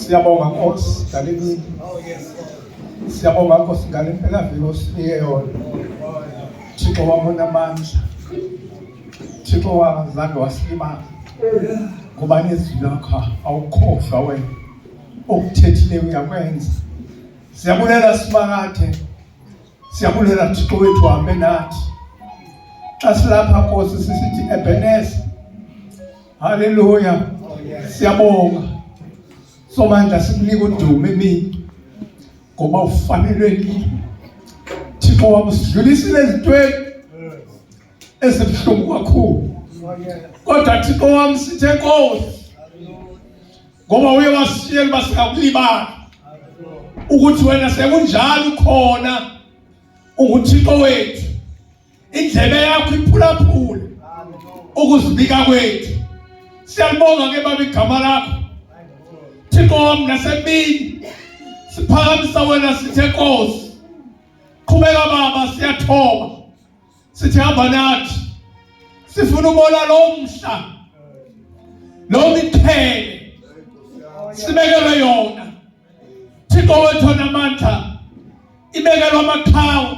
Siyabonga Nkosi ngaleli. Siyabonga Nkosi ngale mpelaviki osinike yona. Thixo wami onamandla. Thixo wazange wasilima. Ngoba nezwi lakho awukhohlwa wena. Okuthethileyo uyakwenza. Siyabulela simakade. Siyabulela Thixo wethu hambe nathi. Xa silapha Nkosi sisithi Ebenezer. Haleluya. Siyabonga. Somandla sikunika udumo emini ngoba ufanelekile. Thixo wami sidlulisile ezintweni ezibuhlungu kakhulu. Kodwa Thixo wami sithe Nkosi ngoba uye wasiyela basingakulibala ukuthi wena sekunjalo ukhona uNguthixo wethu. Indlebe yakho iphulaphula ukuzibika kwethu. Siyalibonga ke baba igama lakho. Thixo wami nasemini siphakamisa wena sithe Nkosi. Qhubeka baba siyathoba. Sithi hamba nathi. Sifuna ubona lo mhla. Lo mithele. Sibekelwe yona. Thixo wethu namandla. Ibekelwe amaqhawe.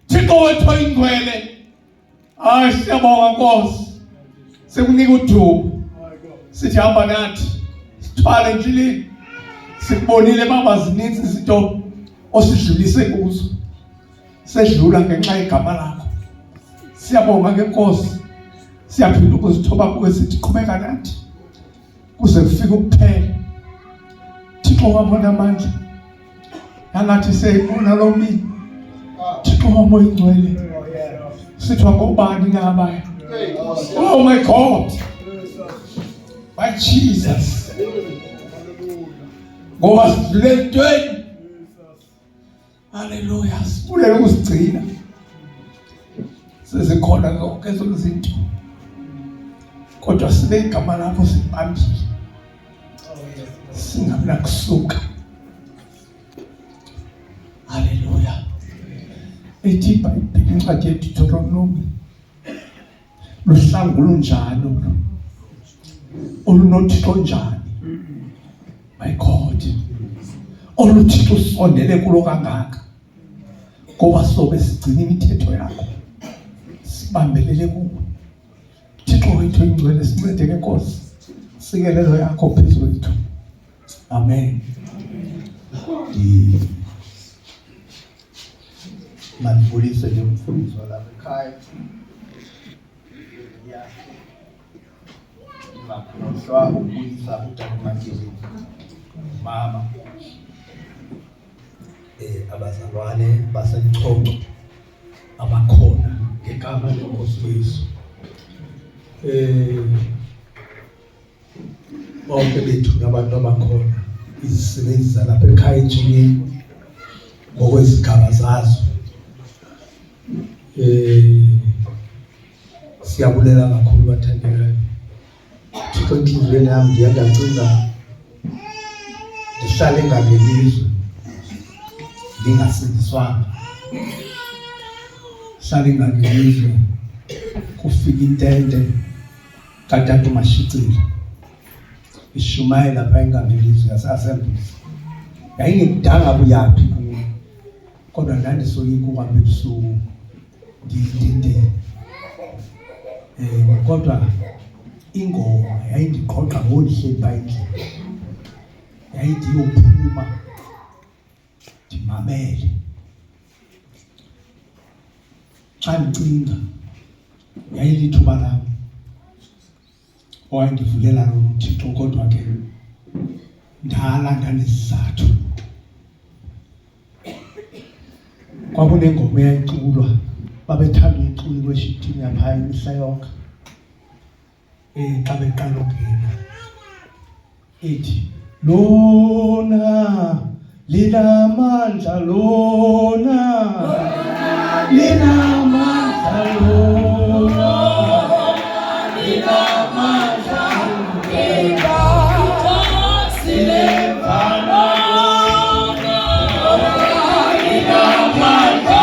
Thixo wethu ingcwele. Hayi siyabonga Nkosi. Sekunika udumo. Sithi hamba nathi. Sithwale endleleni. Sikubonile baba zininzi izinto osidlulise kuzo. Sedlula ngenxa yegama lakho. Siyabonga ke Nkosi. Siyaphinda ukuzithoba kuwe sithi qhubeka nathi. Kuze kufike ukuphela. Thixo wabona amandla. Yangathi seyibona lo mini. Thixo wami oyingcwele. Sithiwa ngobani ngabaya. Oh my God. My Jesus. Ngoba sidlule entweni. Hallelujah. Sibulela ukusigcina. Sezikhona zonke ezo zinto. Kodwa sibe igama lakho sibambile. Singabula kusuka. Hallelujah. Ethi iBhayibheli incwadi yeDuteronomy. Luhlangulo njalo. Olunothixo njani. My God. Oluthixo sondele kulo kangaka. Ngoba sobe sigcina imithetho yakho. Sibambelele kuwe. Thixo wethu ingcwele sincede ke Nkosi. Sikelelo yakho phezulu kwethu. Amen. Manibulise nje umfundisi lapha ekhaya. Ngakhohlwa ukubulisa uDalimangeni. Mama. Abazalwane basemchongo abakhona ngegama leNkosi Yesu. Bonke bethu nabantu abakhona izisebenzi zalapha ekhaya eJinini ngokwezigaba zazo. Siyabulela kakhulu bathandekayo. Thixo inhliziyweni yami ndiyacinga ndihlale ngalelizwe ndingasindiswanga. Hlale ngalelizwe kufika intente kaTata uMashicile. Ishumayela lapha engalelizwe yaseAssembly. Yayingekudanga buyaphi kuyo. Kodwa ndandisoyika ukuhamba ebusuku ngidindini. Kodwa ingoma yayindiqoqa ngolihle bayindlela. yayithi yophuma ndimamele. Xa ndicinga yayilithuba lam owandivulela lona uThixo, kodwa ke ndalanda nesizathu. Kwakunengoma eyayiculwa, babethanda uyicula kweshitini yapha imihla yonke xa beqala ukungena, ethi lona linamandla, lona linamandla, lona linamandla, inkosi levana, linamandla,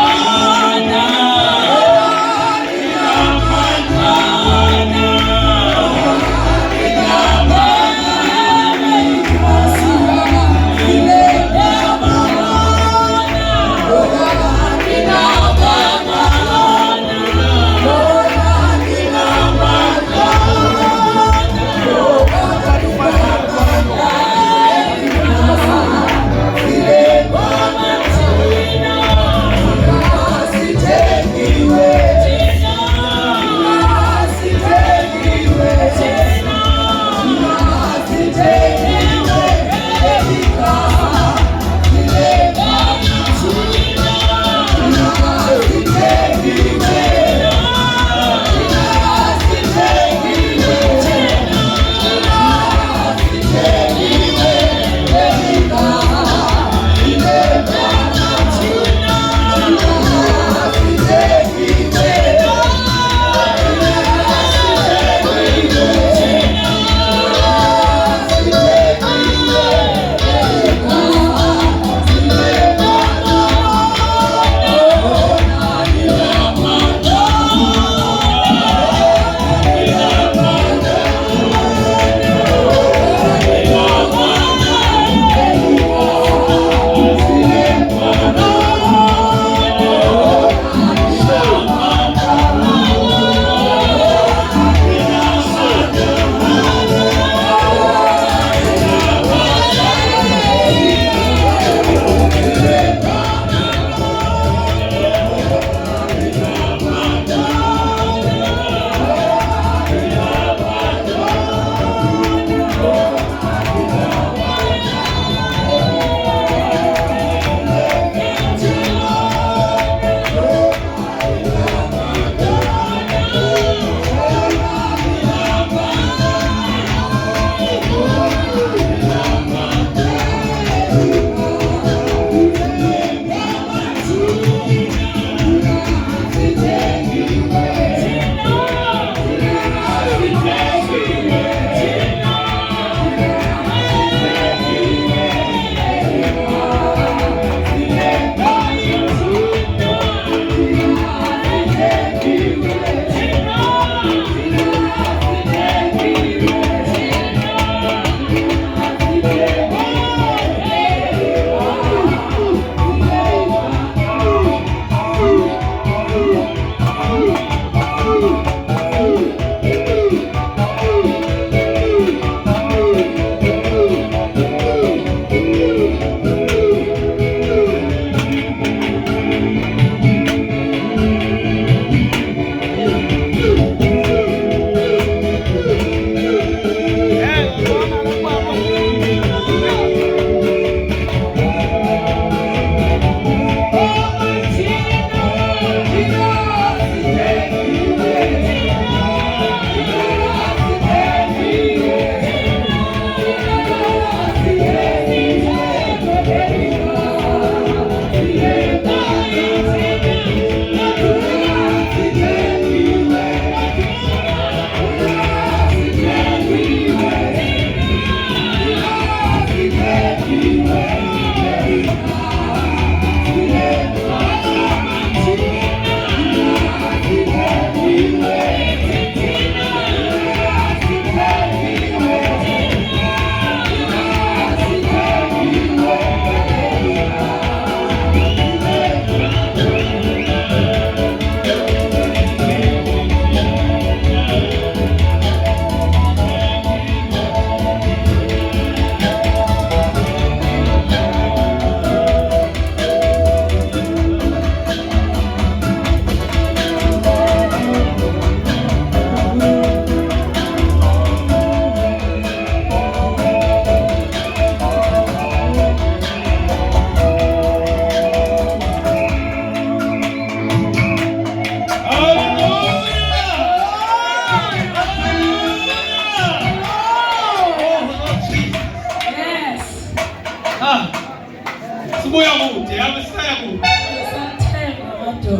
sibuya kude abesaya kude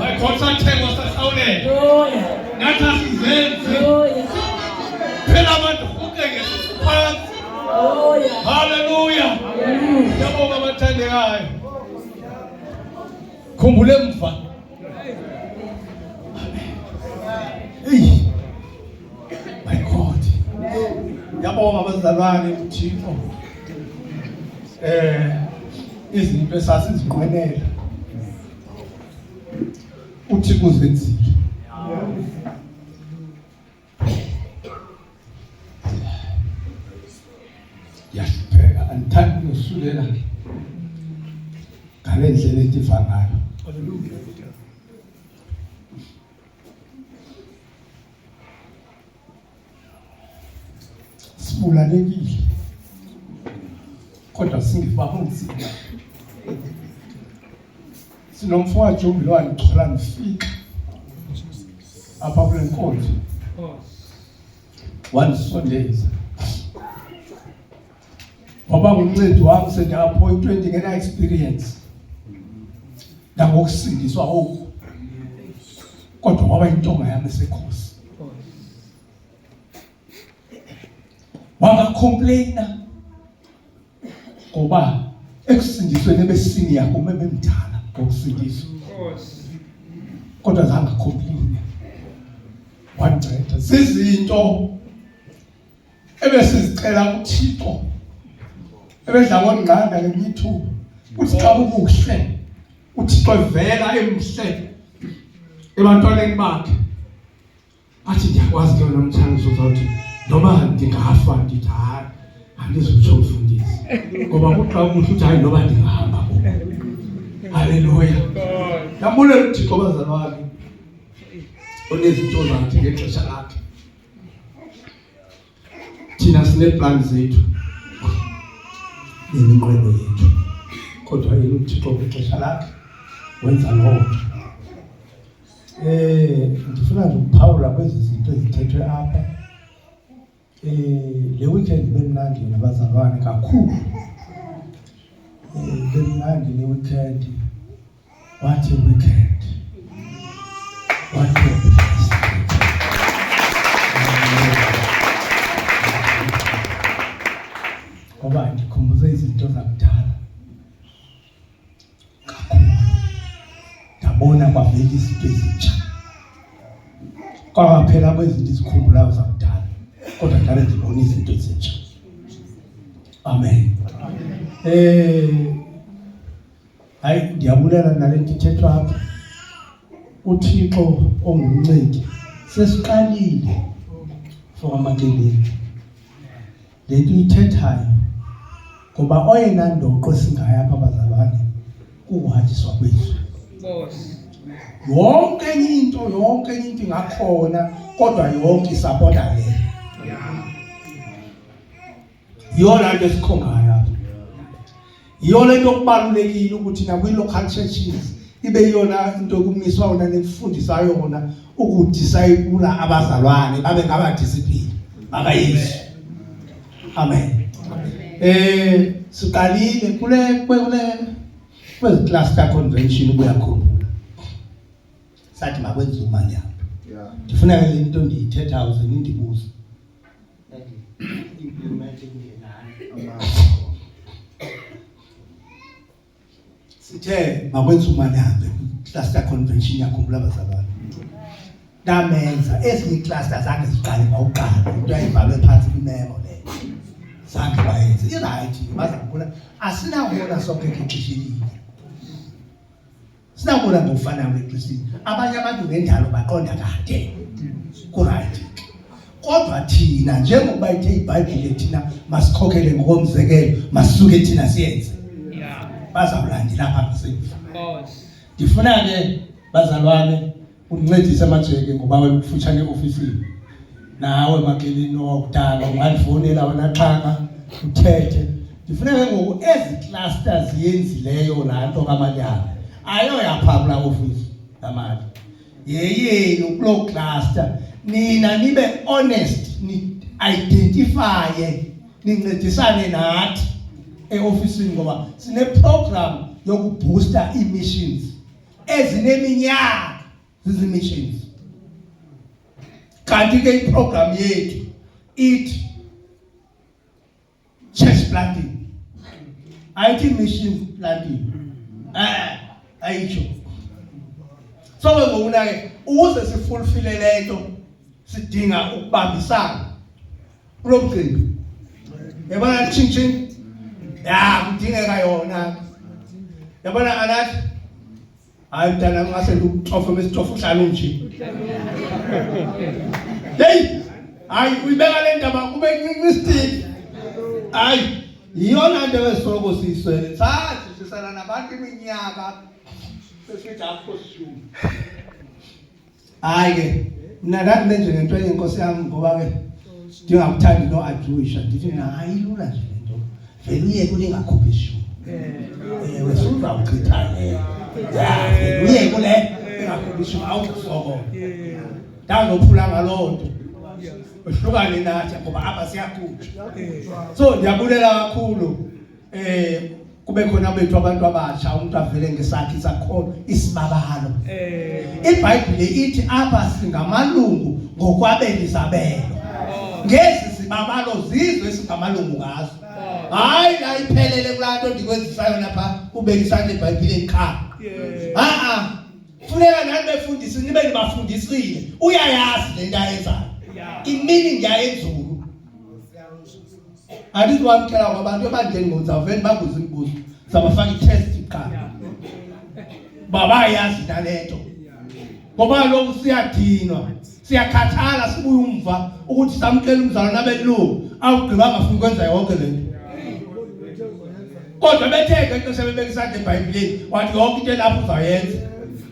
ayikho sathengo sasawulela nathi asizenzi phela abantu ukenge phansi. Haleluya. Yabonga abathandekayo. Khumbule emva. Hey. My God. Yabonga abazalwane uThixo. Izinto esasizinqwenela uThixo uzenzile. Yasipeka andithandi ukusulela ngale ndlela ediva ngayo. Haleluya. Sibulalekile kodwa singibabonzima. Sinomfowethu uMbilwane Xhola nifika apha kule nkonzo wanisondeza waba ngumncedi wami sendiappointment ngena experience nangokusindiswa oku kodwa waba intonga yami esekhosi. Wangacomplaina ngoba ekusindisweni ebesini yakho bemdala ngokusindiswa kodwa zange acomplaine. Wanceda zizinto ebesizicela kuThixo ebedla ngongqanda ngemithuba uthi xa ubuhle uThixo evela emhle ebantwaneni bakhe athi ndiyakwazi ke namhlanje uzothi noma ndingafa ndithi hayi andizotsho ufundisa ngoba kuxa ubuhle uthi hayi noba ndingahamba kubo. Haleluya. Yambule uThixo bazalwane onezinto zakhe ngexesha lakhe. Thina sineplan zethu neminqweno yethu kodwa yena uThixo ngexesha lakhe wenza lonke. Ndifuna nje ukuphawula kwezi zinto ezithethwe apha. Le weekend bemnandi nabazalwane kakhulu. Bemnandi le weekend. What a weekend. What a blessed weekend. Ngoba ndikhumbuze izinto zakudala kakhulu. Ndabona kwavela izinto ezintsha. Kwaphela kwezinto ezikhumbulayo zakudala. Kodwa njalo ndibona izinto ezintsha. Amen. Hayi ndiyabulela nale nto ithethwa apha. uThixo ongumncedi sesiqalile for amakeleli le nto ithethayo ngoba oyena ndoqo singayo apha bazalwane ukuhanjiswa kwethu. Yonke into ingakhona kodwa yonke isapota le. Yona nto esikhongayo apha. Yona into okubalulekile ukuthi na kwi-local churches ibe yona into kumiswa wona nefundisayo wona ukudisciple abazalwane babe ngabadiscipline bakaYesu. Amen. Siqalile kule cluster convention ubuyakhumbula. Sathi makwenze umanyano. Ndifuna ke le nto ndiyithetha uze nindibuze. Implementing ngenani. Sithe makwenze umanyano cluster convention yakhumbula abazalwane. Ndamenza ezinye cluster zange ziqale ngawuqala into ayibhalwe phansi kwimemo le. Zange bayenze iright bazakubona asinabona sonke ngexeshini. Sinabona ngofana weXesini. Abanye abantu ngendalo baqonda kade. Kuright. Kodwa thina njengoba ithe iBhayibhile thina masikhokhele ngokomzekelo masisuke thina siyenze. Bazawulandela lapha ngesefa. Ndifuna ke bazalwane uncedise amajeke ngoba wena ukufutshane eofisini. Nawe makelini wakudala ungandifonela wena xaka uthethe. Ndifuna ke ngoku ezi clusters yenzileyo la nto kaManyana. Ayo yaphabula office amali. Yeyenu kulo cluster nina nibe honest ni identify nincedisane nathi eofisini ngoba sine program yokubooster emissions ezineminyaka zizimissions. Kanti ke iprogram yethu ithi church planting. Ayithi mission planting. Ayitsho. So ngokuna ke ukuze sifulfile lento sidinga ukubambisana kulo mcimbi. Yabona ching ya kudingeka yona. Yabona anathi hayi mntana ngase ukutofa mesitofa uhlala nje. Hey, hayi uyibeka le ndaba kube ncinci. Hayi iyona nto esoloko siswele. Sathi sisala nabantu iminyaka sesithi aphosishumi. Hayi ke mina ndathi benze ngento yenkosi yami ngoba ke ndingakuthandi no adjuisha ndithi hayi lula nje lento. Vele uye kulingakhuphi ishumi. Wesuka uchithane. Ya, uye kule engakhuphi ishumi awukusoko. Ndazophula ngalonto. Uhlukane nathi ngoba apha siyakhutshwa. So ndiyabulela kakhulu kube khona bethu abantu abasha umuntu avele ngesakhi sakho isibabalo. iBhayibhile ithi apha singamalungu ngokwabelizabelo. Ngezi sibabalo zizwe singamalungu ngazo. Hayi la iphelele kulanto ndikwenzisayo lapha ubekisana eBhayibhileni kha. Funeka nani befundisi nibe nibafundisile. Uyayazi lento ayenzayo. Imini ngiyayenzulu. Andizwamkela kwabantu abandleni ngozaveni babuza imibuzo. Zabafaka itest iqala. Baba yazi talento. Ngoba lokhu siyadinwa. Siyakhathala sibuye umva ukuthi samkele umzalwane abelungu awugqibanga futhi ukwenza yonke lento. Kodwa betheke into sebebekisana eBhayibhelini wathi yonke into lapho uzayenza.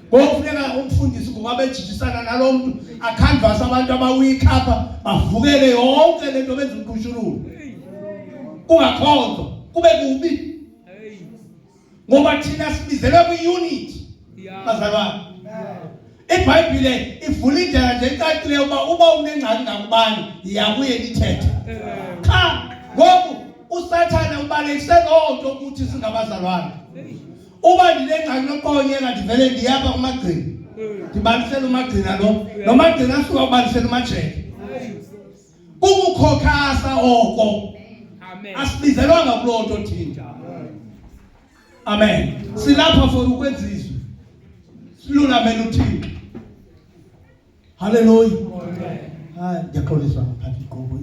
Ngokufuneka umfundisi ngokubejijisana nalomuntu acanvas abantu abaweak apha bavukele yonke lento benza umkhushululo. Kungakhonzwa kube kubi. Ngoba thina sibizelwe kwi-unit. Bazalwane. iBhayibhile ivula indlela nje ecacile uba unengxaki ngakubani iyabuye ithethe. Cha ngoku usathana ubalekise lonto ukuthi singabazalwane. Uba ndinengxaki noqonyeka ndivele ndiyapha kumagcina. Ndibalisela umagcina lo. Nomagcina asuka ubalisela umajeke. Kukukhokhasa oko. Amen. Asibizelwanga kulonto thina. Amen. Silapha for ukwenzizwe. Silunamela uThixo. Hallelujah. Amen. Ndiyaxolisa ngaphandle iqobo.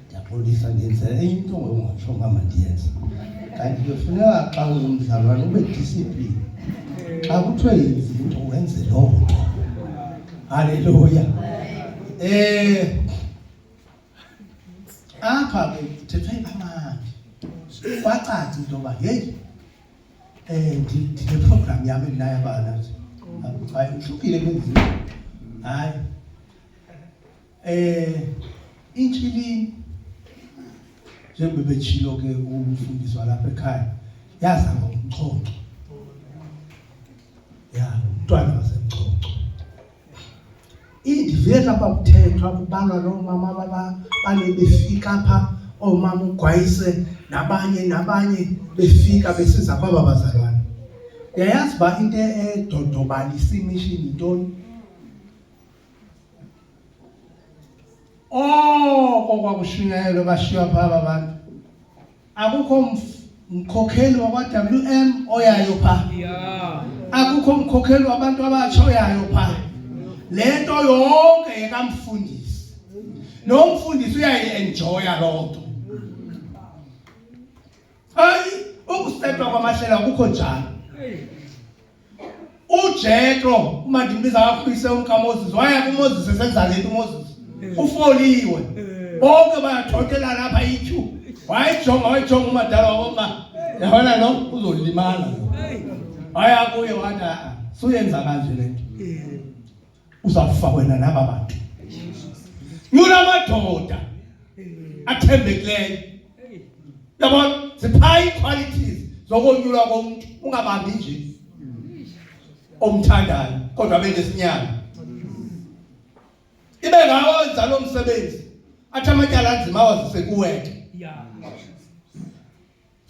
Ndiyaxolisa ndenze into ongatsho ngama ndiyenza. Kanti kufuneka xa ungumdlalwane ube discipline. Xa kuthiwe yenza into wenze lonto. Hallelujah. Apha ke kuthethwe amandla. Kwacaca into yoba hey ndine program yami endinayo abana. Hayi uhlukile kwenziwa. Hayi. Inchilini njengoba betshilo ke umfundisi walapha ekhaya yaza ngomchonco. Ya umntwana wasemchonco. Indivela lapha kuthethwa kubalwa nomama baba bale befika apha omama uGwayise nabanye befika besiza kwaba bazalwane. Yayazi ba into edodobalisa imission intoni? Kwakushunyayelwe bashiywa pha abantu. Akukho mkhokheli wakwa-WM oyayo pha. Akukho mkhokheli wabantu abatsha oyayo pha. Lento yonke yekamfundisi. Nomfundisi uyayi-enjoya lonto. Hayi, ukusetwa kwamahlelo akukho njalo. uJethro uma ndimbiza kakhulu umkaMoses waya kuMoses esenza lento uMoses ufoliwe bonke bayathothela lapha iThu wayijonga umadala waboma yabona lo uzolimala waya kuye wathi suyenza kanje lento uzafa wena naba bantu nyula amadoda athembekileyo yabona ziphayi qualities zokonyula komuntu ungabambi nje omthandayo kodwa benesinyama ibe ngawenza lo msebenzi athi amatyala anzima wazise kuweke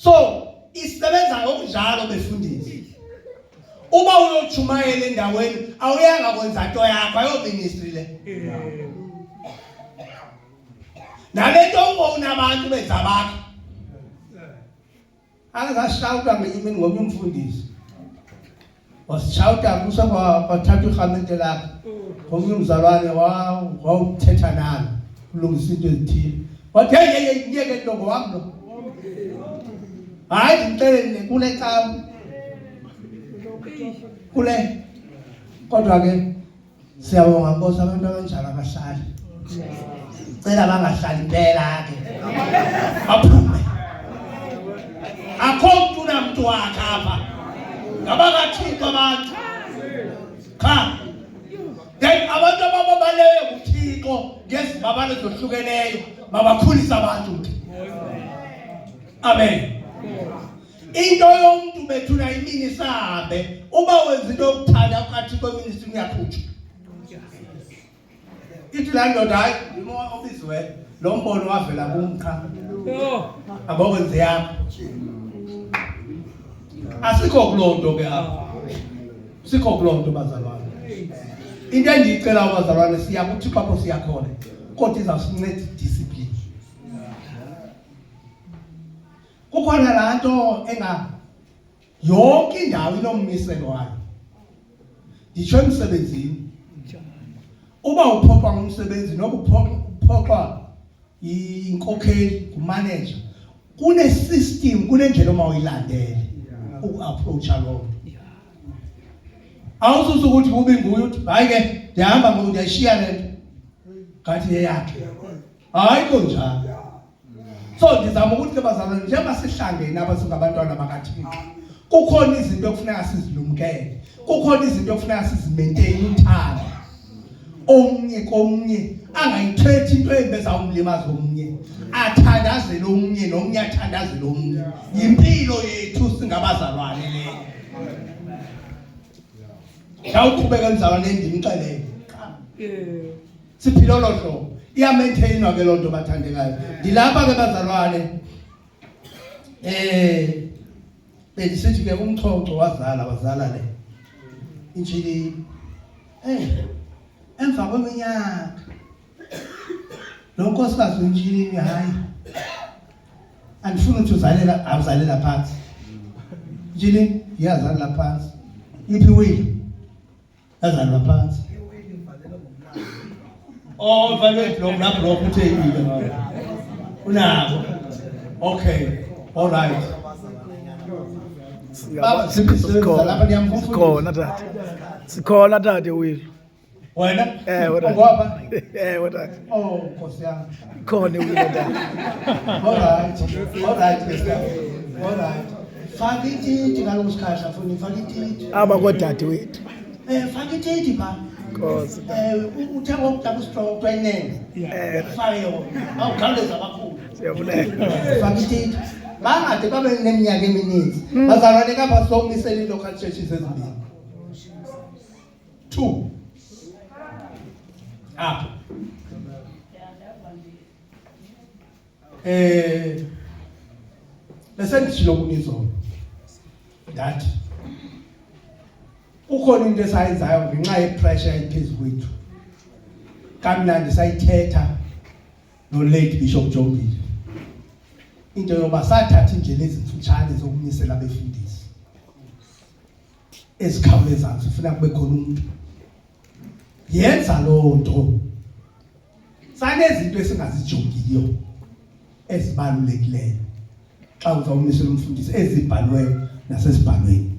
So isebenza ngokunjalo befundisi. Uma uyochumayela endaweni awuyanga kwenza into yakho ayo ministry le. Nalento ubona abantu benza bakho. Akazashawuta ngenyimini ngomnye umfundisi. Wasishawuta kwathatha ihamete lakhe. Ngomnye umzalwane wawuthetha nami kulungisa into ezithile. Wathi hey ngiyeke ntongo wami lo. Hayi ngicela kule xa kule kodwa ke siyabonga Nkosi abantu abanjalo abahlali. Cela bangahlali impela ke. Aphume. Akho umuntu namuntu wakhe apha. Ngabakathixo abantu. Cha. Then abantu ababaleyo kuThixo ngezibabalo zohlukeneyo babakhulisa abantu. Amen. Into yomuntu bethuna imini sahambe uma wenza into yokuthanda phakathi kweministry uyakhutshwa. Ithi la ndoda hayi obizwe lo mbono wavela kumkha. Abokwenze yakho. Asikho kulonto ke apha. Sikho kulonto bazalwane. Into endicela abazalwane siyakuthi phapo siyakhona. Kodwa izawusinceda discipline. Kukhona la nto yonke indawo inommiselo wayo. Nditsho emsebenzini. Uba uphoqwa ngumsebenzi noba uphoqwa inkokheli kumanager kune system kunendlela uma uyilandele uapproacha lo. Awusuthi ukuthi kube nguye uthi hayi ke ndihamba ngoku ndiyashiya lento ngathi yeyakhe. Hayi konjalo. So ndizama ukuthi ke bazalwane njengoba sihlangene apha singabantwana bakaThixo. Kukhona izinto ekufuneka sizilumkele. Kukhona izinto ekufuneka sizimaintain uthando. Omnye komnye angayithethi into ebeza umlimazo omnye. Athandazele omnye nomnye athandazele omnye. Yimpilo yethu singabazalwane leyo. Yawuqhubeka emzalwane ndimxelele. Siphilo lo hlobo. Iya maintainwa ke lonto bathandekayo. Dilapha ke bazalwane. Besithi ke umxoxo wazala le. Injili emva kweminyaka. Lo nkosikazi injili hayi. Andifuna ukuthi uzalela phansi. Injili iyazala phansi. Iphi wili? Yazala phansi. Oh, value block na block utheyile ngawo. Unabo. Okay. All right. Baba sikhona lapha niyamfufu. Sikhona tata wili. Wena? Wena. Ngoba? Wena. Oh, Nkosi yami. Khona wili tata. All right. All right, Mr. All right. Fakiti ngalokusikhahla mfuni fakiti. Aba kodade wethu. Fakiti ba. Nkosi. Uthenga ukudaba strong twenene. Fayo. Awukhawuleza kakhulu. Siyabulela. Fakiti. Bangade babe neminyaka emininzi. Bazalwane kapha sokumisela local churches ezibili. 2. Apho. Bese ngishilo kunizona. That ukhona into esayenzayo ngenxa yepressure ephezulu kwethu. Kamnandi sayithetha no late Bishop Jombili. Into yoba sathatha indlela ezimfutshane zokumisela abefundisi. Ezikhawulezayo sifuna kube khona umuntu. Yenza lonto. Sanezinto esingazijongiyo ezibalulekileyo. Xa uzawumisela umfundisi ezibhalwe nasesibhalweni.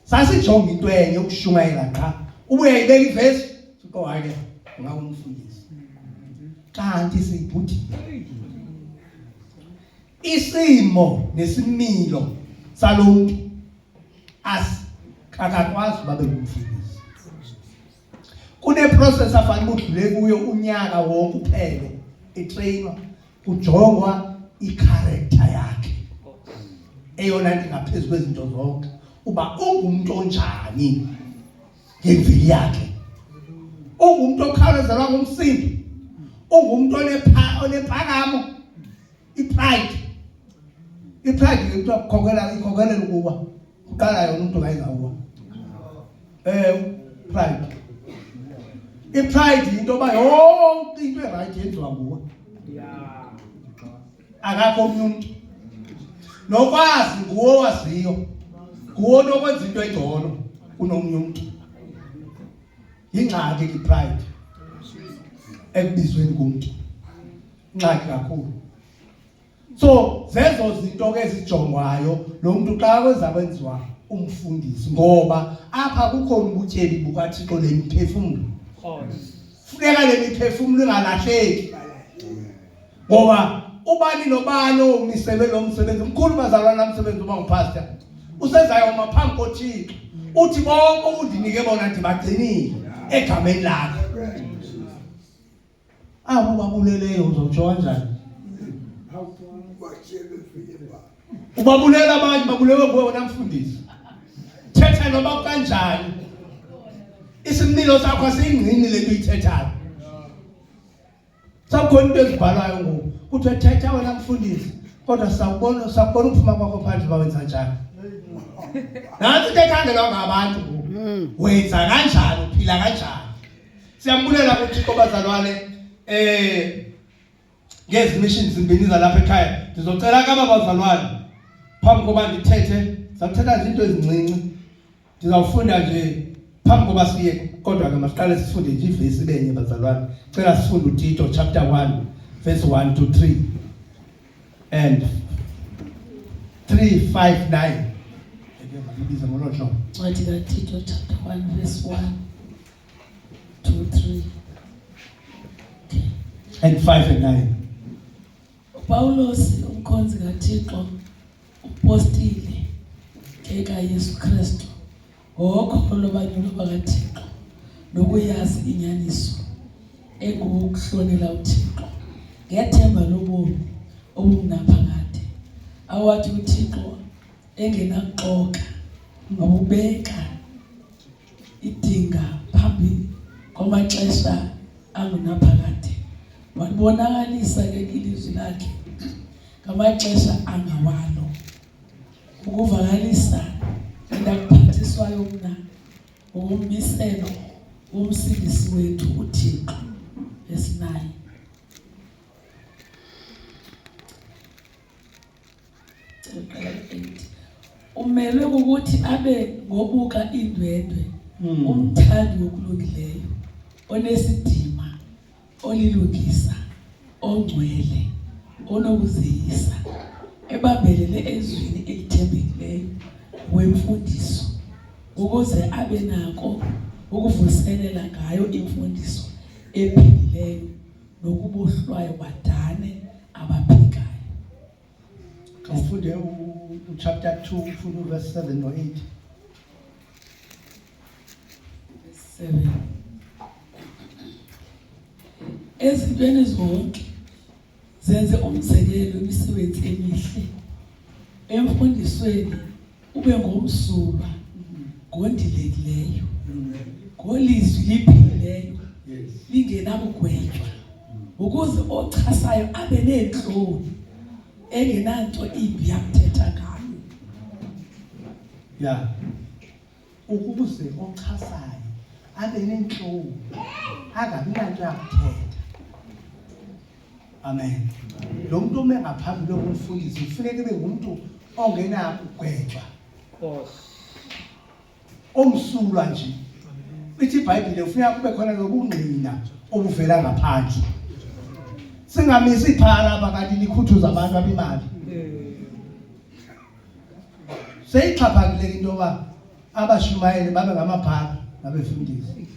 Sasijonga into enye ukushumayela qha. Ubuye ibeka ivesi uqo hayi ngawumfundisi. Kanti siyibhudile. Isimo nesimilo salonto akakwazi babe umfundisi. Kune process afanele udlule kuyo unyaka wonke uphele etrainwa kujongwa i-character yakhe. Eyona nto ngaphezulu kwezinto zonke uba ungumuntu onjani ngemveli yakhe. Ungumuntu okhawulezelwa ngumsindo. Ungumuntu onephakamo, i-pride. ipride into ikhokelela ukuwa uqala yona umuntu ngayizawuwa pride ipride into ba yonke into eright yenziwa nguwe akakho umuntu nokwazi nguwe waziyo nguwe nokwenza into engcono kunomunye umuntu ingxaki ipride ekubizweni komuntu ingxaki kakhulu. So zezo zinto ke ezijongwayo lo muntu xa kwenza kwenziwa umfundisi ngoba apha kukhona ubutyebi bukaThixo lemiphefumulo. Funeka lemiphefumulo ingalahleki. Ngoba ubani nobani omiselwe lo msebenzi mkhulu bazalwana namsebenzi uba ngupastor usezayo maphambi koThixo uthi bonke undinike bona ndibagcinile egameni lakhe. Abo babuleleyo uzotsho kanjani? Ubabulela abanye babulewe kuwe wena mfundisi. Thetha noma kanjani. Isimilo sakho asingqini lento uyithethayo. Sakhona into ezibhalayo ngoku. Kuthi thetha wena mfundisi kodwa sakubona uphuma kwakho phansi bawenza njani. Nansi into ekhangelwa ngabantu ngoku. Wenza kanjani uphila kanjani. Siyambulela uThixo bazalwane ngezi missions zimbini zalapha ekhaya. Ndizocela kaba bazalwane phambi koba ndithethe sathetha izinto ezincinci ndizawufunda nje phambi koba siye kodwa ke masiqale sifunde nje ivesi benye bazalwane. Cela sifunde uTito chapter 1 verse 1 to 3 and 3:5-9. Ibiza ngolo hlobo. Ncwadi kaTito chapter 1 verse 1 to 3 and 5 and 9. Paulos umkhonzi kaThixo upostile eka Yesu Kristu ngokholo banyulo bakaThixo nokuyazi inyaniso engukuhlonela uThixo ngethemba lobomi obungaphakade awathi uThixo engenaxoka ngobubeka idinga phambi kwamaxesha angunaphakade wabonakalisa ke ilizwi lakhe ngamaxesha angawalo ukuvakalisa indakuphathiswayo mna ngokumiselo womsindisi wethu uThixo esinayo. Umelwe ukuthi abe ngobuka indwendwe umthandi wokulungileyo onesidima olilungisa ongcwele onokuzeyisa ebambelele ezwini elithembekileyo wemfundiso ukuze abe nako ukuvuselela ngayo imfundiso ephilileyo nokubohlwayo badane abaphikayo. Ufunde chapter 2 ufunde verse 7 no 8. 7 ezintweni zonke zenze umzekelo imisebenzi emihle emfundisweni ube ngomsulwa ngondilekileyo ngolizwi liphilileyo lingenabugwetywa ukuze ochasayo abe neentloni engenanto imbi yamthetha ngayo. Ya ukuze ochasayo abe neentloni angabi nanto yakuthetha. Amen. Lo muntu ome ngaphambili komfundisi kufanele kube ngumuntu ongenako ugwetshwa omsulwa nje. Ithi iBhayibhile ufuna kube khona lokungqina obuvela ngaphandle. Singamisi iphala abakati likhuthuza abantu abimali. Seyixhaphakile into yoba abashumayeli babe ngamaphala nabefundisi.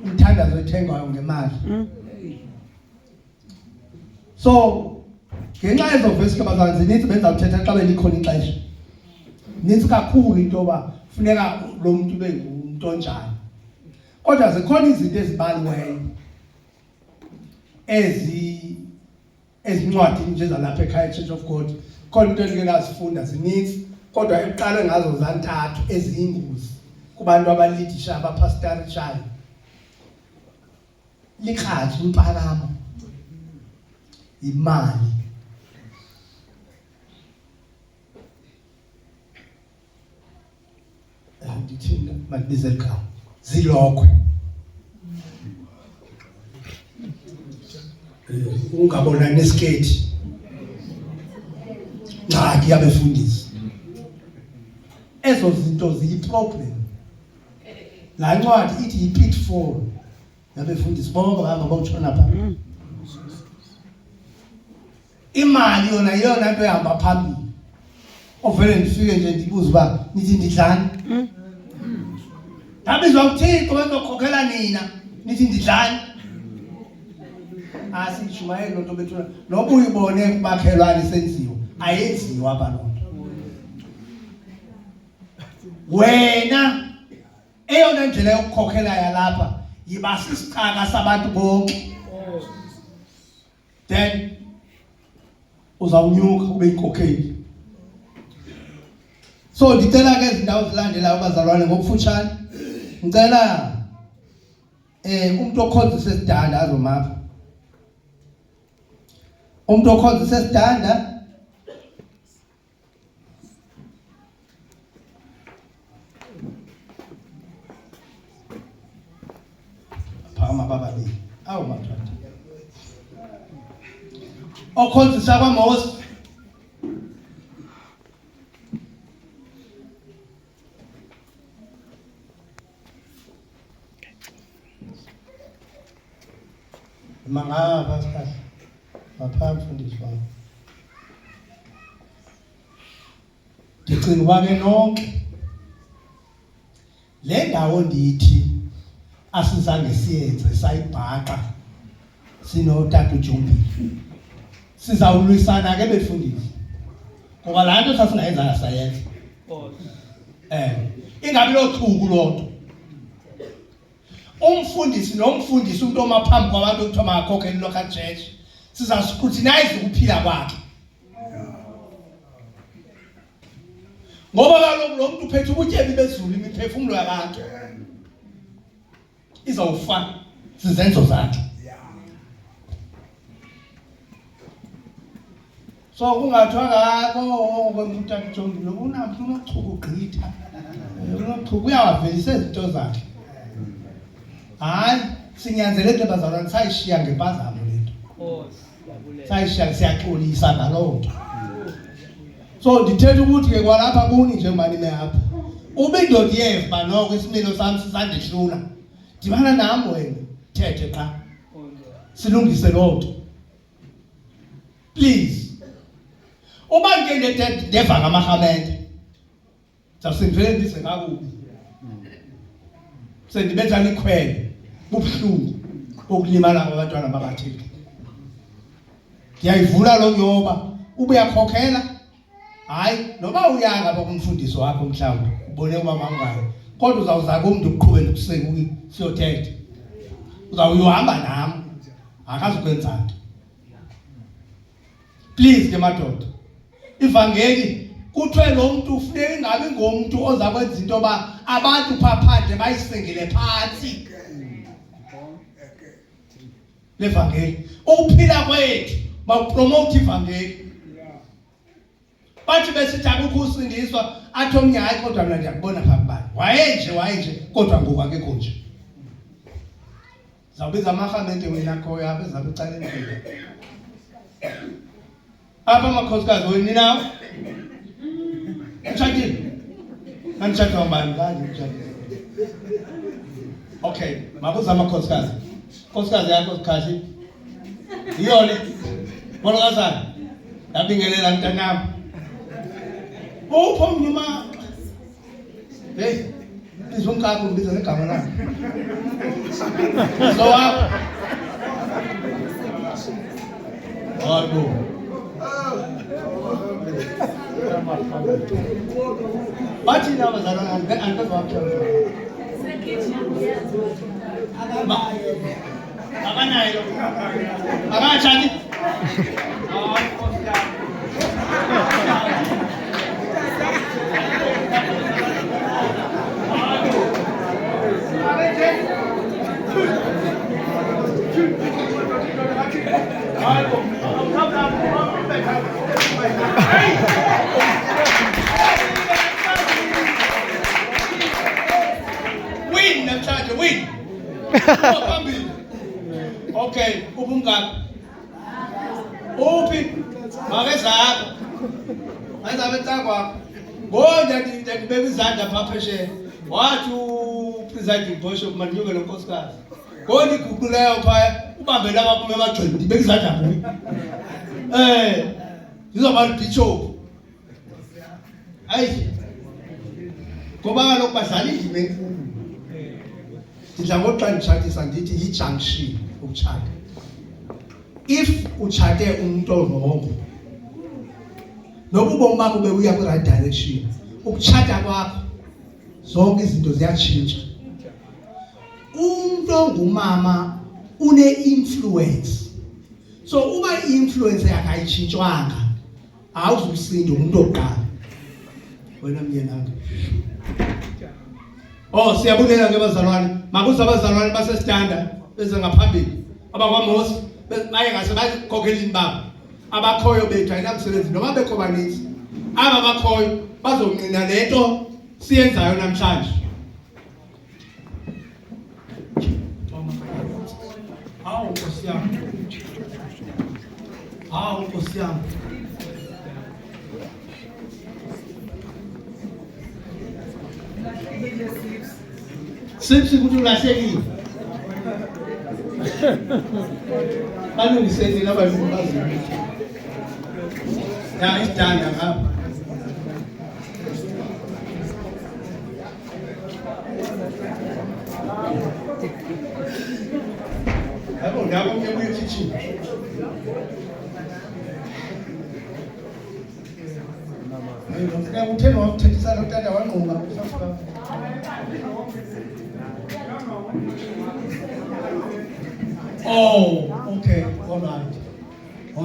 Umthandazo ethengwayo ngemali. So ngenxa yezo vesi ke bazalwane zininzi benzawuthetha xa belikhona ixesha. Ninzi kakhulu into yoba funeka lo muntu ube ngumuntu onjani. Kodwa zikhona izinto ezibaliweyo ezincwadini nje zalapha ekhaya Church of God. Khona into endike ngazifunda zininzi kodwa eqale ngazo zantathu eziyingozi kubantu abalidisha abapastorishayo. Likhathi impakamo imali mandithini mandibize ligama zilokhwe ungabona nesiketi ngxaki yabefundisi ezo zinto ziyi-problem laa ncwadi ithi yi-pitfall yabefundisi bonke bahamba bokutshona phaa imali yona yiyona nto ehamba phambili ovele ndifike nje ndibuze uba nithi ndidlani ndabizwa nguThixo bezokhokhela nina nithi ndidlani asiyishumayeli loo nto bethuna noba uyibone kumakhelwane senziwa ayenziwa apha loo nto wena eyona ndlela yokukhokhela yalapha yiba sisicaka sabantu bonke then uzawunyuka ube yinkokheli. So ndicela ke izindawo zilandelayo abazalwane ngokufutshane ngicela umuntu okhonzisa esidanda azomapha umuntu okhonzisa esidanda phama bababili awu madoda okhonzisa kwaMose mangaba sikahle ngaphambi mfundisi wami ndicinga uba ke nonke le ndawo ndithi asizange siyenze sayibhaqa sinotata uJumbili sizawulwisana ke befundisi ngoba laa nto sasingayenzanga sayenza ingabi lothuku loo nto umfundisi nomfundisi umuntu omaphambi kwabantu okuthiwa makakhokheli local church sizascrutinize ukuphila kwakhe ngoba kaloku lo muntu uphethe ubutyebi bezulu imiphefumulo yabantu izawufa zizenzo zakhe so kungathiwa ngakho kwemutata uJombile unamntu unochuku ugqitha unochuku uyawavelisa izinto zakhe hayi sinyanzeleke bazalwane sayishiya ngempazamo lento sayishiya siyaxolisa ngaloo nto so ndithetha ukuthi ke kwalapha kuni njengoba nime apha ube indoda iyeva noko isimilo sami sisandehlula dibana nam wena thethe qha silungise loo nto please uba ndike ndeva ngamarhamente zawusendivele ndize kakubi sendibetha likhwele bubuhlungu okulimala abantwana babathile ndiyayivula loo nyoba ube uyakhokhela hayi noba uyanga bakumfundisi wakho mhlawumbi ubone uba mangayo kodwa uzawuza kumntu ukuqhubela ukusekuki siyothetha uzawuyohamba nam akazukwenza nto please ke madoda ivangeli kuthiwe lo muntu ufuneka ingabi ngomntu oza kwenza into yoba abantu phaphandle bayisengele phantsi levangeli ukuphila kwethu bawupromote ivangeli bathi besithi akukho usindiswa athi omnye hayi kodwa mna ndiyakubona phaa kubani wayenje kodwa ngoku akekho nje zawubiza amarhamente wena khoyo apha ezapha ecaleni apha amakhosikazi wena nawo utshakile nanditshata ngubani kanje utshakile okay mabuza amakhosikazi nkosikazi yakho sikhathi yiyole molokazana ndabingelela mntanam upho mnyuma hey izumkakho mbiza ngegama lakhe so wapho hayibo bathi na abazalwane andikazwapha abanayo akatshani phambili. Okay, ubungaka. Uphi? Makezakho. Azabe tsakwa. Ngoja ndibeka izandla pha phesheya. Wathi upresiding bishop Manyuke lonkosikazi. Ngoni guquleyo phaya ubambe laba kume emagxeni ndibeka izandla kuye. Ngizoba bishop. Hayi. Ngoba kaloku badlala indima enkulu. Ndidla ngokuxa nditshatisa ndithi yi-junction ukutshata. If utshate umuntu orongo, noba ubomi bakho bebuya kwi-right direction, ukutshata kwakho zonke izinto ziyatshintsha. Umuntu ongumama une-influence. So uba i-influence yakhe ayitshintshwanga, awuzusinda umuntu oqala. Wena myenanga. Siyabulela ke bazalwane. Makuze abazalwane basestanda beze ngaphambili. AbakwaMosi baye ngase bayikhokelini babo. Abakhoyo bethu ayinamsebenzi noma bekho baninzi. Aba bakhoyo bazonqina lento siyenzayo namhlanje. Nkosi yami. Sipsi ukuthi ulahlekile. Balungiseni laba bazulu. Ya isidanga ngapha. Yabo ndabo ngebuye kitchen. Ngifika utheni wakuthethisa notata wanqunga usafika. Okay, all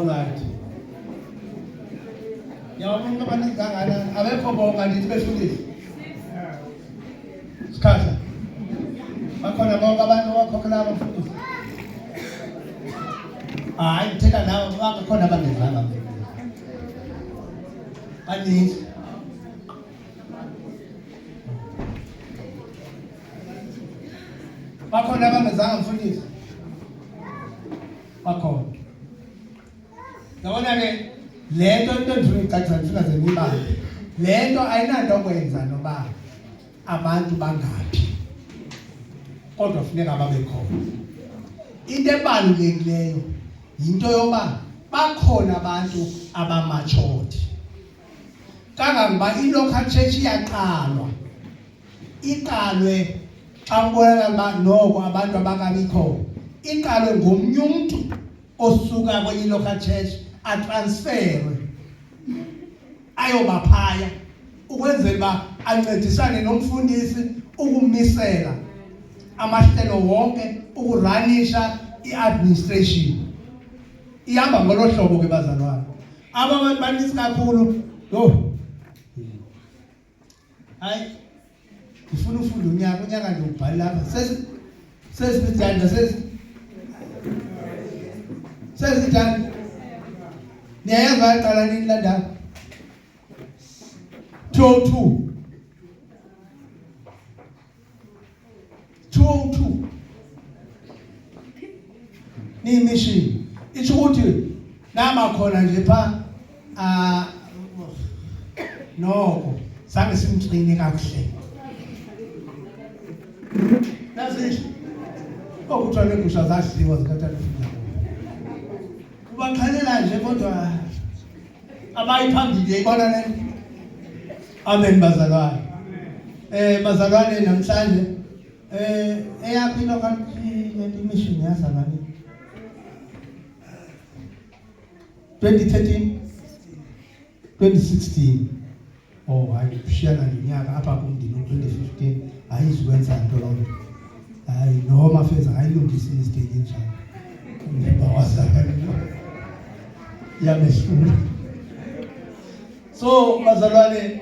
right. Yawabona abantu kangana abekho bonke ndithi befundile. Sikhaza. Bakhona bonke abantu abakhokhela abafundisi. Hayi ngithetha nawe bakhona abangezanga. Baninzi. Bakhona abangezanga mfundisi. Bakhona. Yabona ke lento ndifuna ukucacisela ndifuna zenibale. Lento ayinanto okwenza noba abantu bangaphi. Kodwa kufuneka babe khona. Into ebalulekileyo yinto yoba bakhona abantu abamatured. Kangangoba i-local church iyaqalwa. Iqalwe xa ubonakala uba noko abantu abakabikho. Iqalwe ngomnye umntu osuka kwenye local church atransferwe ayoba phaya ukwenzela uba ancedisane nomfundisi ukumisela amahlelo wonke ukuranisha i-administration. Ihamba ngolo hlobo ke bazalwane. Abantu baninzi kakhulu. Hayi ngifuna ufunda unyaka ndiwubhali lapha. Sesibidanda sesithathu. Niyayazi waqala nini la ndawo? 202. Ni mission. Isho ukuthi nama khona nje pha noko sange simtrine kakuhle. Nazi okuthiwa negusha zadliwa zikathathu. Ubakhalela nje kodwa abayiphambili ibona le. Amen bazalwane. Bazalwane namhlanje eyaphi local mission yazalwane 2013 2016. Hayi kushiyana ngonyaka apha kumndini 2015 ayizukwenza into lonto. Hayi noma feza ayilungisa mistake njalo. Ngibawazana. Yamehlula. So bazalwane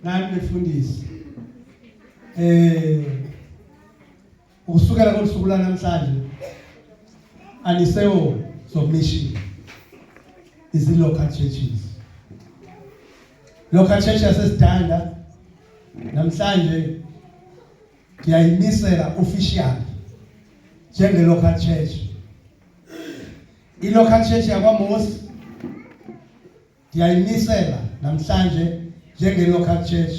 nami befundisi ukusukela ngosuku la namhlanje anisewo submission is the local churches. Local church yaseSidanda namhlanje ngiyayimisela officially njenge-local church. I-local church yakwaMosi ndiyayimisela namhlanje njenge-local church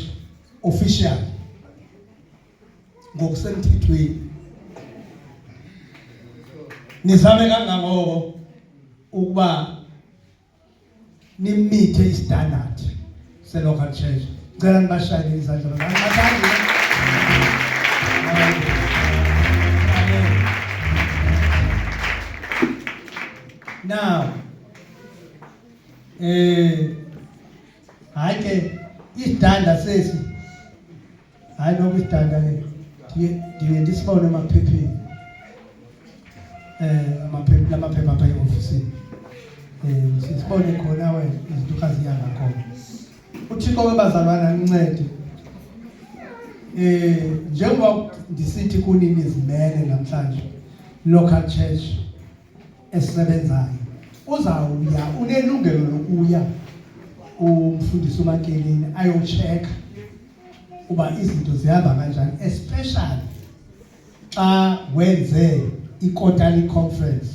official ngokusemthethweni. Nizame kangangoko ukuba nimithe istandard se-local church. Ngicela nibashayele izandla. Now, hayi ke istandard sesi, hayi noma istandard ndiye ndisibone emaphepheni. Amaphepha apha e-ofisini. Sisibone khona izinto kaziyanga khona. Uthixo webazalwana nincede. Njengoba ndisithi kunini izimele namhlanje local church esebenzayo, uzawuya unelungelo lokuya umfundisi uMakeleni ayochecka uba izinto zihamba kanjani, especially xa wenze i-quarterly conference.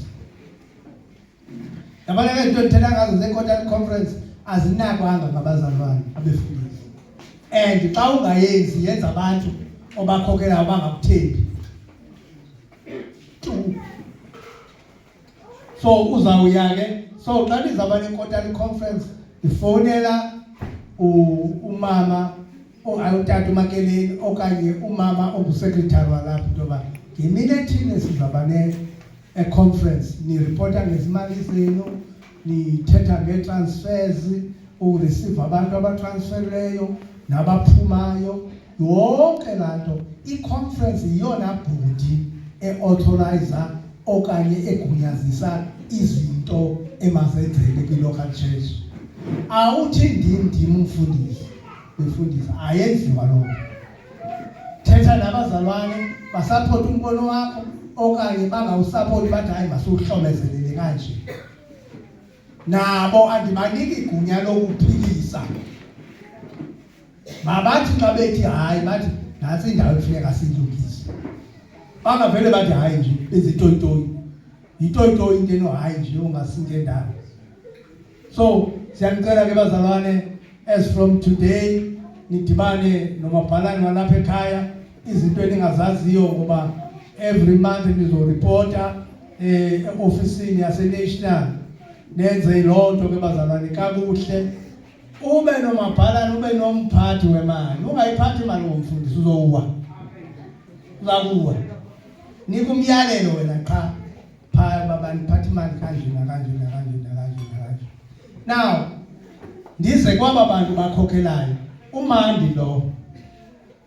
Yabona ke into endithanda ngazo ze-quarterly conference azinakwanga ngabazalwane abefundisi. And xa ungayenzi yenza abantu obakhokhelayo bangakuthembi. So uzawuya ke, so xa nizawuba ne-quarterly conference ifonela umama utata uMakeleni okanye umama ongusekretary walapho into yoba ngemini ethile sizawuba ne-conference, niripota ngezimali zenu, nithetha nge-transfers, ureceive abantu abatransferileyo nabaphumayo, yonke laa nto. I-conference yiyona bhodi e-authorizer okanye egunyazisa izinto emazenzeke kwi-local church. Awuthi ndim umfundisi befundisa, ayenziwa loo nto. Thetha nabazalwane basapota umbono wakho okanye bangawusapoti bathi hayi masiwuhlomezelele kanje. Nabo andibaniki igunya lokuphikisa. Mabathi xa bethi hayi bathi nantsi indawo efuneka siyilungise. Bangavele bathi hayi nje bezitoyitoyi. Yitoyitoyi into eno hayi nje ungasingendawo. So siyanicela ke bazalwane, as from today nidibane nomabhalane walapha ekhaya izinto eningazaziyo ngoba every month nizoreporta e-ofisini yase-national. Nenze loo nto ke bazalwane kakuhle. Ube nomabhalane, ube nomphathi wemali. Ungayiphathi imali ngomfundisi uzowuwa. Uzakuwa. Nika umyalelo wena qha phaya baba niphatha imali kanje nakanje nakanje nakanje nakanje. Now ndize kwaba bantu bakhokhelayo. Umandi lo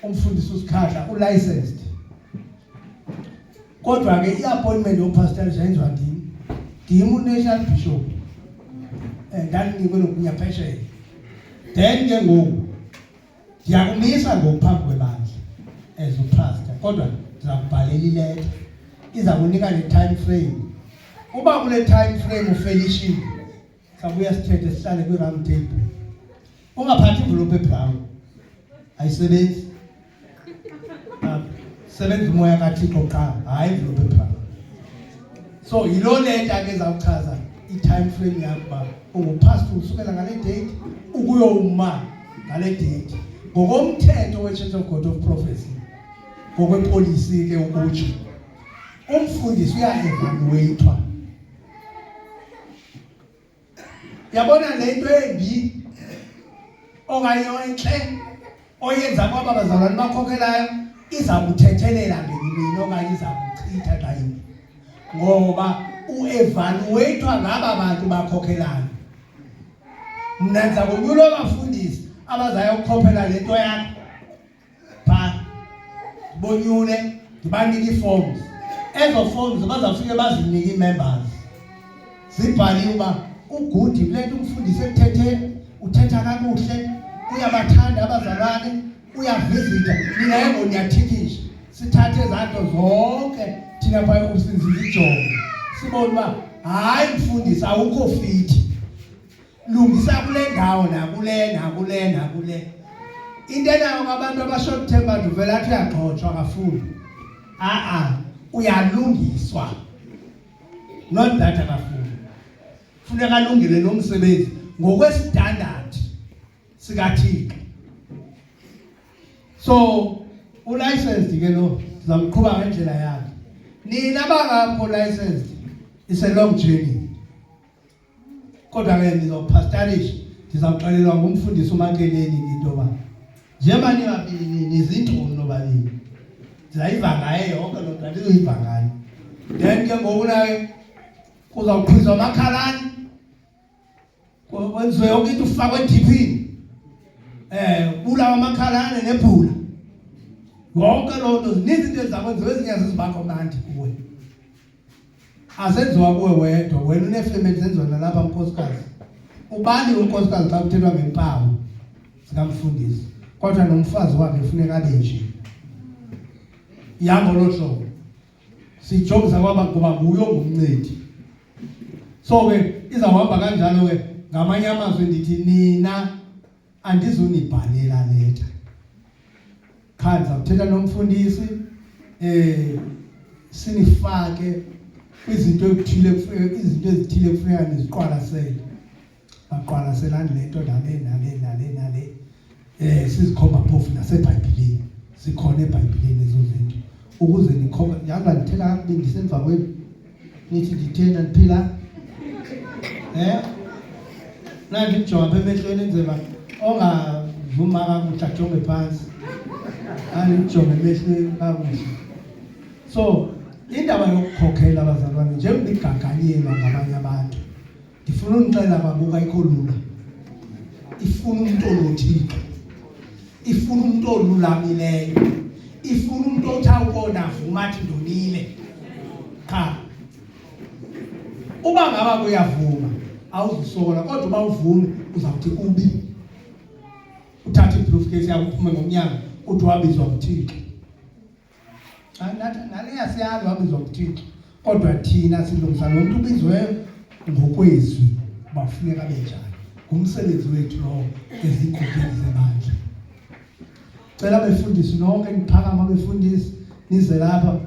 umfundisi uSikhahla ulicensed. Kodwa ke i-appointment yopastor yenziwa ndim unational bishop. Ndandinikwe nokunya phesheya. Then ke ngoku ndiyakumisa ngokuphambi kwebandla as upastor, kodwa ndiza kubhalela ileta iza kunika ne-time frame. Uba kule time frame ufelishile sabuya sithethe sihlale kwi-round table. Ungaphathi envelope ebrown, ayisebenzi. Sebenza umoya kaThixo qha, hayi envelope ebrown. So yiloo leta ke ezawuchaza i-time frame yakho uba ungupastor usukela ngale date ukuyoma ngale date. Ngokomthetho we-Church of God of Prophecy, ngokwepolisi ke ukutsho, umfundisi uya-evaluatwa. Yabona le nto embi ongayontle oyenza kwaba bazalwane bakhokhelayo iza kuthethelela ngelimini okanye iza kuchitha xa yini. Ngoba u-evaluatwa ngaba bantu bakhokhelayo. Mna ndiza kunyula abafundisi abazayokhophela le nto yakho phaa. Bonyule ndibanike ii-forms. Ezo forms bazawufike bazinike ii-members. Zibhaliwe uba ugudi kule nto umfundisi ekuthetheni, uthetha kakuhle, uyabathanda abazalwane, uyavizita. Nina yebo niyathikisha. Sithathe ezaa nto zonke thina phaa e-ofisini zizijonge. Sibone uba hayi mfundisi awukho fithi. Lungisa kule ndawo nakule nakule nakule. Into enayo abantu abashort tempered uvela athi uyagxothwa kakhulu. uyalungiswa not that akafuni funeka alungile lo msebenzi ngokwestandard sikaThixo. So ulicensed ke lo sizamqhuba ngendlela yakhe. Nina bangapho licensed it's a long journey. Kodwa ke ngizopastalisha ngizamxelela ngumfundisi uMakeleni into ba njengoba ningabili nizindunu nobabili zayiva ngaye yonke lo nto lizoyiva ngayo. Then ke ngokunayo kuzawuqhizwa amakhalani kwenziwe yonke into ufakwe ediphini bulawa amakhalane nebhula yonke lo nto zininzi into ezakwenziwa ezinye zizibakho mnandi kuwe azenziwa kuwe wedwa wena unefemeli zenziwa nalapha mkhosikazi ubani unkosikazi xa kuthethwa ngempawu zikamfundisi kodwa nomfazi wakhe kufuneka abe nje yango lo hlobo sijobisa kwaba ngoba nguyo ngumncedi. So ke izawuhamba kanjalo ke ngamanye amazwi ndithi nina andizunibhalela leta khanza uthetha nomfundisi sinifake izinto ezithile kufuneka niziqwalasele baqwalaselani lento nale sizikhomba phofu naseBhayibhelini sikhona eBhayibhelini ezo zinto ukuze nikhomba yanga ndithetha kakubi ndisemva kwenu nithi ndithena ndiphila nandi ngijonga emehlweni enzela ongavuma kakuhle ajonge phansi andijonge emehlweni kakuhle. So indaba yokukhokhela abazalwane njengoba igaganyelwa ngabanye abantu ndifuna unixelela babuka ikholula ifuna umuntu onothixo ifuna umuntu olulamileyo ifuna umuntu othawukona vuma athi ndonile cha uba ngaba kuyavuma awuzisokola kodwa uba uvume uzawuthi ubi uthathe ibriefcase yakho uphume ngomnyango uthi wabizwa uThixo nale yasiyazi wabizwa uThixo kodwa thina silungisa lo muntu ubizweyo ngokwezwi bafuneka benjani ngumsebenzi wethu lo ezikhokheli zemandla. Cela befundisi nonke niphakama befundisi nize lapha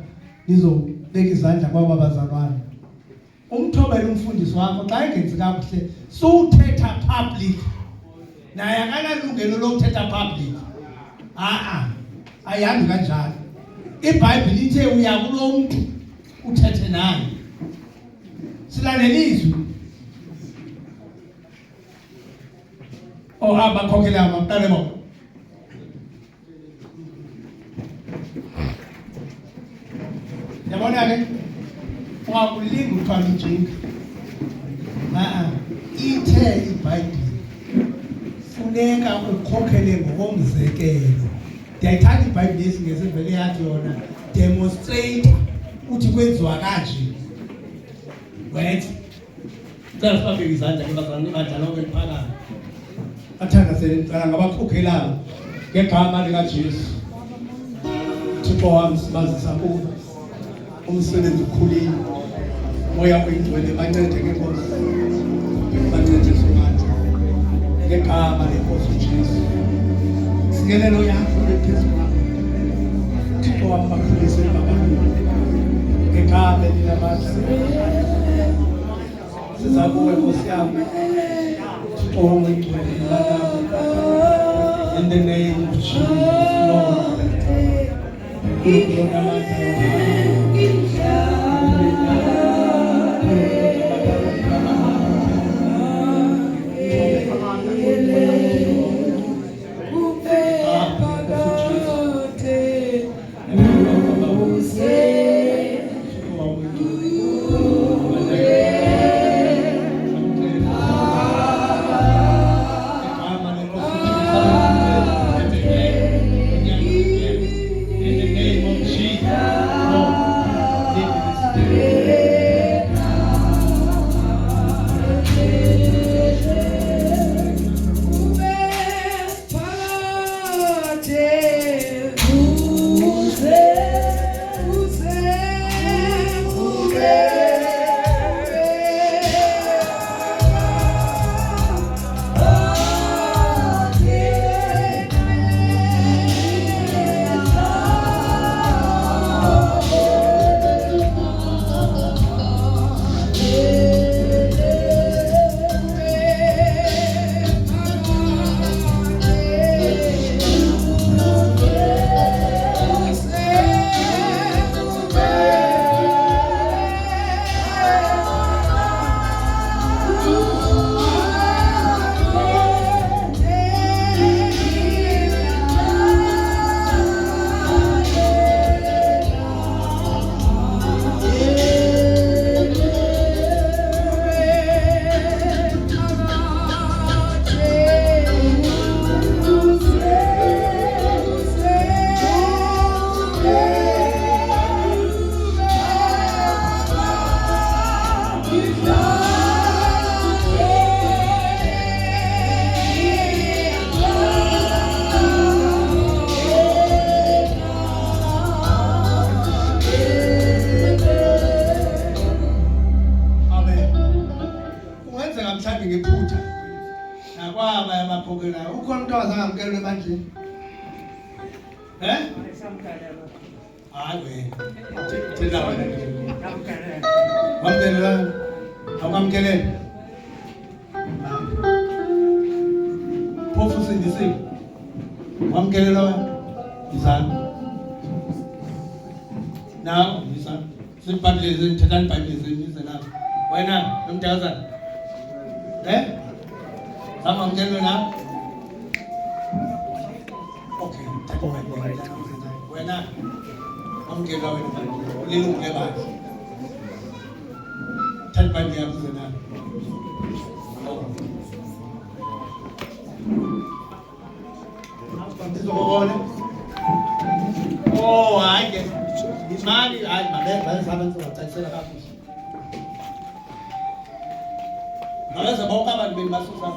nizobeka izandla kwaba bazalwane umthobela umfundisi wakho xa engenzi kakuhle suthetha public naye akanalungelo lokuthetha public ayihambi kanjalo. iBhayibheli ithe uya kulo muntu uthethe naye silalelizwi abakhokhela amaqale bo yabona ke ungakulinga uthwala injinga ithe iBhayibheli funeka ukhokhele ngokomzekelo. Ndiyayithanda iBhayibheli esingese vele yathi yona demonstrate uthi kwenziwa kanje wethu cela sibabeke izandla ke bazalwane badlala okwephakama athanda senicela ngabakhokhelayo ngegama likaJesu. Thixo wami sibazisa kuwe umsebenzi ukhulile moya oyingcwele bancede ngenkosi bancede songathi ngegama lenkosi uJesu singelelo yakho lephezulu Thixo wami bakhulise babantu ngegama elinamandla sizakuwe nkosi yami Thixo wami oyingcwele in the name of Jesus Lord wamkelwe ebandleni? Hayi wena. Thina wena. Wamkelela. Awamkelela. Phofu sindisiwe. Wamkelela wena. Izana. Now, izana. Sibhadleze thethani ibhayibheli izana. Wena nomntazana. Samamkelwe na? Okay, wena amkelwa wena lilungu lebandla. Thatha ibhayibheli yakho zena. Oh, hayi ke. Imali hayi mabenza bacacisela kakuhle. Ngabenza bonke abantu basusa.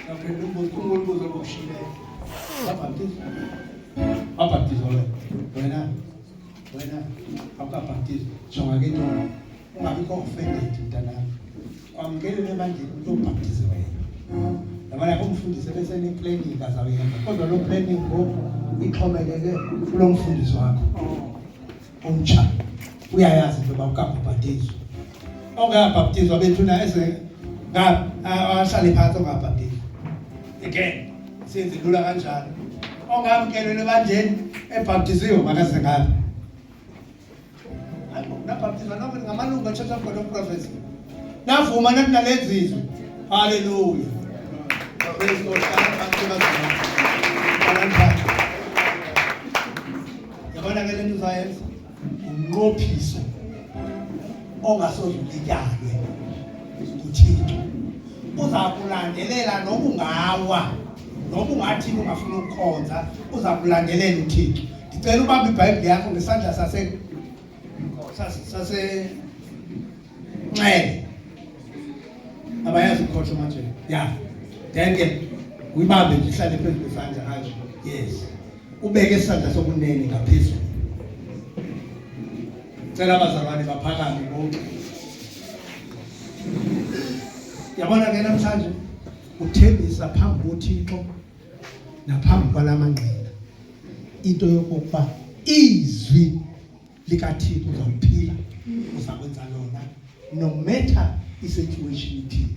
Ngaphendula umbuzo lokushileyo. Abaptizwa wena awukabhaptizwa jonga ke nto ungabikho offended mntanami. Kwamkelwe ebandleni uyobhaptiza wena. Yabona kumfundisi bese ne planning azawuyenza. Kodwa lo planning ngoku ixhomekeke kulo mfundisi wakho. Umtsha uyayazi into bawukabhaptizwa. Ongabhaptizwa bethuna ese ahlale phansi ongabhaptizwa. Again senze lula kanjalo. Ongamkelwe ebandleni ebhaptiziwe makaze ngabe. Nabhaptizwa noma ngamalungu eChurch of God of Prophets. Navuma nathi nalenzizwe. Hallelujah. Praise God. Yabona ke lento uzayenza umnqophiso ongasozulityalwe kuThixo. Uzakulandelela nokungawa nokungathi ungafuna ukukhonza uzakulandelela uThixo. Ngicela ubambe iBhayibheli yakho ngesandla sase Nxele. Abayazi ukhohle manje. Yeah. Then ke uyibambe nje ihlale phezu kwesandla kanje. Yes. Ubeke isandla sokunene ngaphezulu. Cela abazalwane baphakame bonke. Yabona ke namhlanje uthembisa phambi koThixo naphambi kwalamanqina into yokuba izwi likaThixo uzawuphila uzakwenza lona no matter isituation ithini,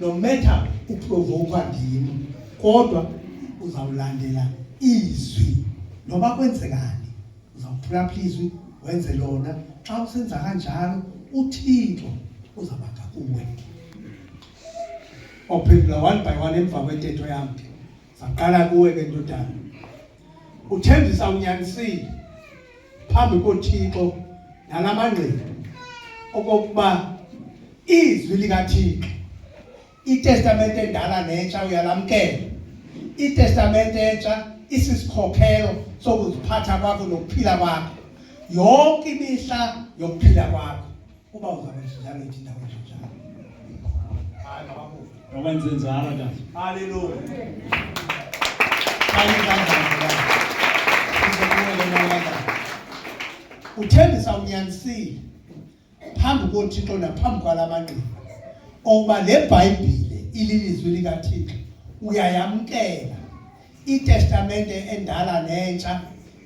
no matter uprovoke ndini, kodwa uzawulandela izwi noba kwenzekani uzawuphula izwi wenze lona. Xa usenza kanjalo uThixo uzabaka kuwe. Ophendula one by one emva kwentetho yami. Saqala kuwe ke ndodana. Uthembisa unyanisile phambi koThixo nalamanqina okokuba izwi likaThixo, iTestament endala nentsha uyalamkela. iTestament entsha isisikhokhelo sokuziphatha kwakho nokuphila kwakho. Yonke imihla yokuphila kwakho uba uzakwenza njalo ithinta njalo. Hayi baba. Wakwenze njalo nje. Hallelujah. Uthembisa unyanisile phambi koThixo naphambi kwalamanqina okuba le Bhayibhile ililizwi likaThixo uyayamkela. iTestament endala nentsha,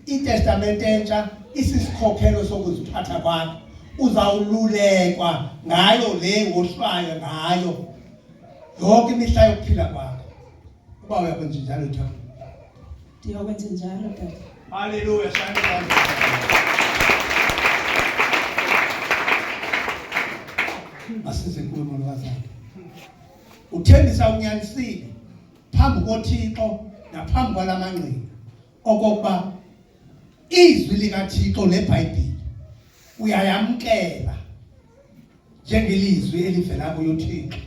iTestament entsha isisikhokhelo sokuziphatha kwakho. Uzawululekwa ngayo le wohlwayo ngayo yonke imihla yokuphila kwakho. Uba uyakwenza njalo Thixo. Ndiyakwenza njalo Tata. Hallelujah. Asize kuwe molwazana. Uthembisa unyanisile phambi koThixo naphambi kwalamanqina okokuba izwi likaThixo leBhayibheli uyayamkela njengelizwi elivela kuyoThixo.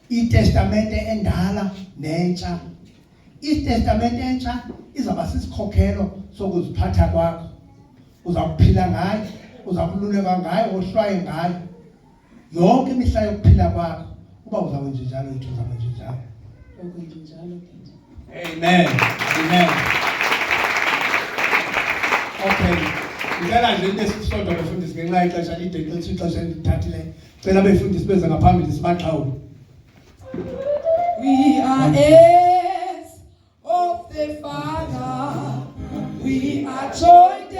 iTestament endala nentsha, iTestament entsha izaba sisikhokhelo sokuziphatha kwakho. Uzakuphila ngayo, uzakululeka ngayo, wohlwaye ngayo yonke imihla yokuphila kwakho. Uba uzakwenza njalo yethu uzakwenza njalo. Ukwenza njalo Tata. Amen. Amen. Okay. Ngicela nje into esisodwa befundisi ngenxa ixesha lide ngithi ixesha endithathile. Cela befundisi beze ngaphambili sibaxhawule. We are heirs of the Father. We are joined